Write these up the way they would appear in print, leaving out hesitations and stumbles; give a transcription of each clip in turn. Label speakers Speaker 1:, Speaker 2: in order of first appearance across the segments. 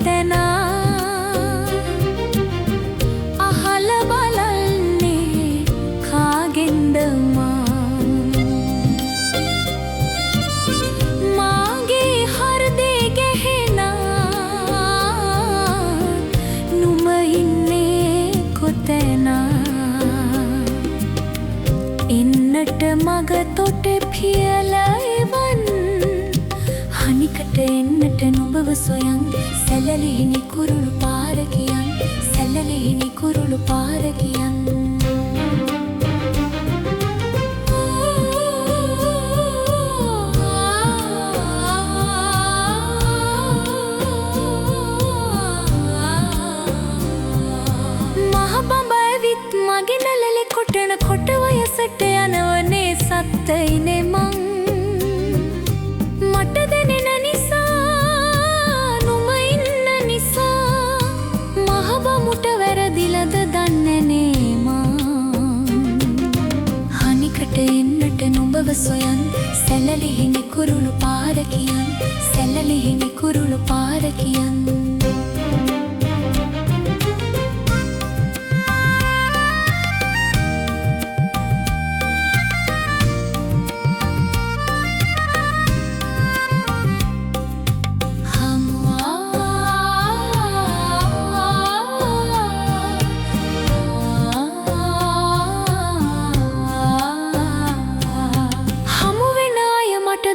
Speaker 1: කොතැන අහල බලන්නේ කාගෙන්ද මාගේ හෘදේ ගැහෙන නුඹ ඉන්නේ කොතැන එන්නට මග තොට පියලා එවන් හනිකට එන්නට නුඹව සොයන් සැලලිහිණි කුරුළු පාර කියන් සැලලිහිණි කුරුළු පාර කියන් මහ බඹ ඇවිත් මගේ නළලේ කොටන කොට වයසට යනවනේ සත්තයිනේ මං මට දැනෙන නිසා නුඹ ඉන්න නිසා මහ බමුට වැරදිලද දන්නේනේ මං හනිකට එන්නට නුඹව සොයන් සැලලිහිණි කුරුළු පාර කියන් සැලලිහිණි කුරුළු පාර කියන්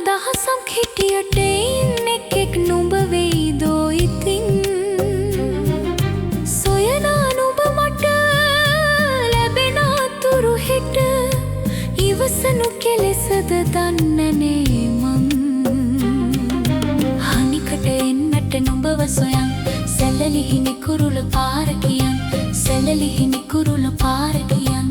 Speaker 1: දහසක් හිටියට ඉන්නෙක් එක් නුඹ වෙයිදෝ ඉතින් සොයනා නුඹ මට ලැබෙන අතුරු හෙට ඉවසනු කෙලෙසද දන්නනේ මං හනිකට එන්නට නුඹව සොයන් සැලලිහිණි කුරුළු පාර කියන් සැලලිහිණි කුරුළු පාර කියන්